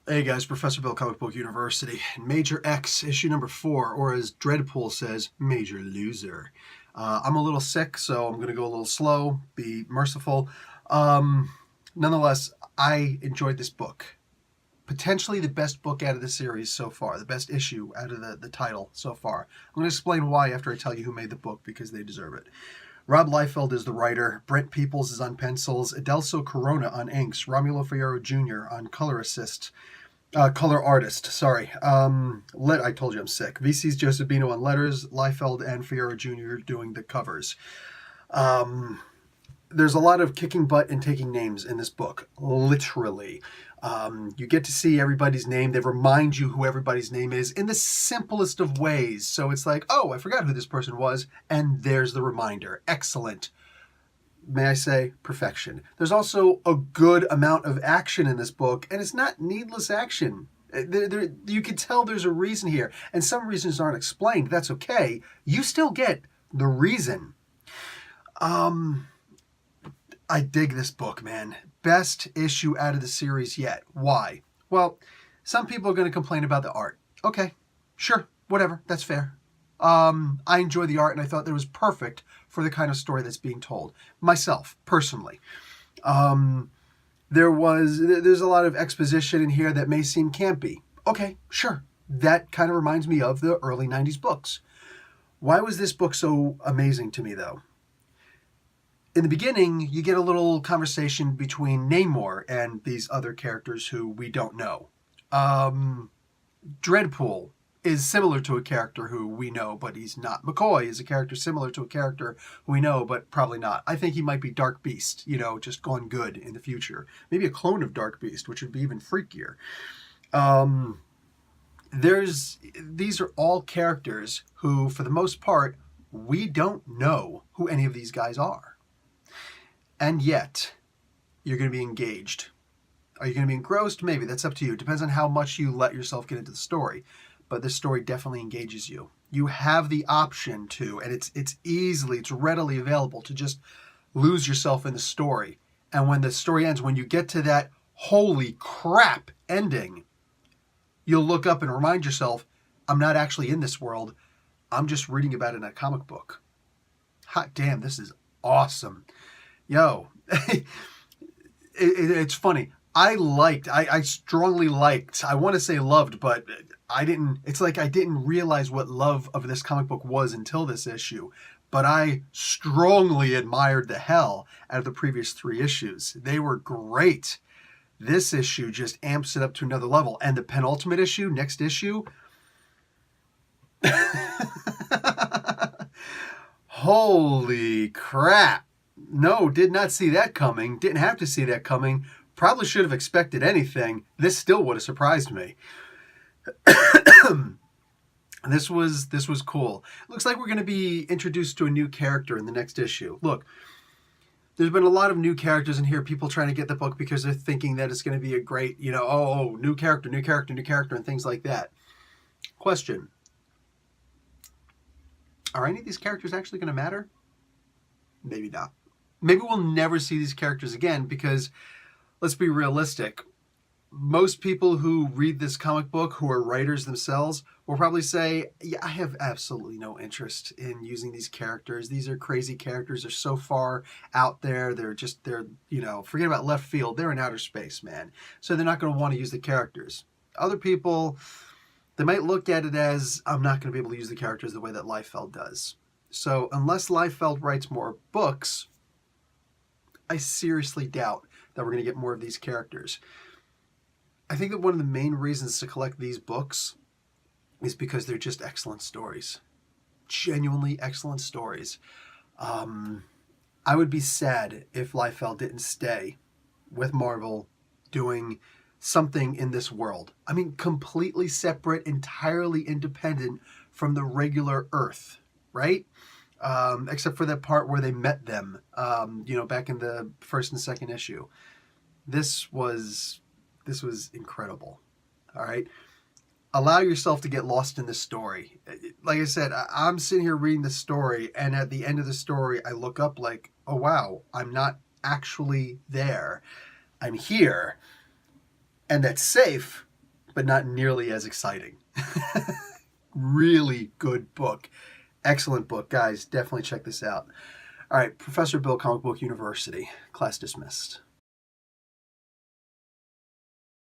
Hey guys, Professor Bill, Comic Book University. Major X, issue number 4, or as Dreadpool says, Major Loser. I'm a little sick, so I'm going to go a little slow, be merciful. Um, Nonetheless, I enjoyed this book. Potentially the best book out of the series so far, the best issue out of the title so far. I'm going to explain why after I tell you who made the book, because they deserve it. Rob Liefeld is the writer, Brent Peoples is on pencils, Adelso Corona on inks, Romulo Fierro Jr. on color assist. Color artist, sorry. I told you I'm sick. VC's Josepino on letters, Liefeld and Fierro Jr. doing the covers. There's a lot of kicking butt and taking names in this book, literally. You get to see everybody's name. They remind you who everybody's name is in the simplest of ways. So it's like, oh, I forgot who this person was, and there's the reminder. Excellent. May I say, perfection. There's also a good amount of action in this book, and it's not needless action. You can tell there's a reason here, and some reasons aren't explained. That's okay. You still get the reason. I dig this book, man. Best issue out of the series yet. Why? Well, some people are going to complain about the art. Okay, sure, whatever, that's fair. I enjoy the art, and I thought that it was perfect for the kind of story that's being told. Myself, personally. There's a lot of exposition in here that may seem campy. Okay, sure. That kind of reminds me of the early 90s books. Why was this book so amazing to me, though? In the beginning, you get a little conversation between Namor and these other characters who we don't know. Dreadpool is similar to a character who we know, but he's not. McCoy is a character similar to a character who we know, but probably not. I think he might be Dark Beast, just gone good in the future. Maybe a clone of Dark Beast, which would be even freakier. These are all characters who, for the most part, we don't know who any of these guys are. And yet, you're going to be engaged. Are you going to be engrossed? Maybe. That's up to you. It depends on how much you let yourself get into the story. But this story definitely engages you. You have the option to, and it's readily available to just lose yourself in the story. And when the story ends, when you get to that holy crap ending, you'll look up and remind yourself, I'm not actually in this world. I'm just reading about it in a comic book. Hot damn, this is awesome. Yo, it's funny. I strongly liked, I want to say loved, but it's like I didn't realize what love of this comic book was until this issue. But I strongly admired the hell out of the previous 3 issues. They were great. This issue just amps it up to another level. And the penultimate issue, next issue, holy crap. No, did not see that coming. Didn't have to see that coming. Probably should have expected anything. This still would have surprised me. This was cool. Looks like we're going to be introduced to a new character in the next issue. Look, there's been a lot of new characters in here. People trying to get the book because they're thinking that it's going to be a great, new character, and things like that. Question. Are any of these characters actually going to matter? Maybe not. Maybe we'll never see these characters again because, let's be realistic, most people who read this comic book, who are writers themselves, will probably say, yeah, I have absolutely no interest in using these characters. These are crazy characters. They're so far out there. They're forget about left field. They're in outer space, man. So they're not going to want to use the characters. Other people, they might look at it as, I'm not going to be able to use the characters the way that Liefeld does. So unless Liefeld writes more books, I seriously doubt that we're going to get more of these characters. I think that one of the main reasons to collect these books is because they're just excellent stories. Genuinely excellent stories. I would be sad if Liefeld didn't stay with Marvel doing something in this world. I mean, completely separate, entirely independent from the regular Earth, right? Except for that part where they met them, back in the first and second issue. This was incredible. All right. Allow yourself to get lost in this story. Like I said, I'm sitting here reading the story, and at the end of the story, I look up like, oh, wow, I'm not actually there. I'm here. And that's safe, but not nearly as exciting. Really good book. Excellent book. Guys, definitely check this out. All right, Professor Bill, Comic Book University. Class dismissed.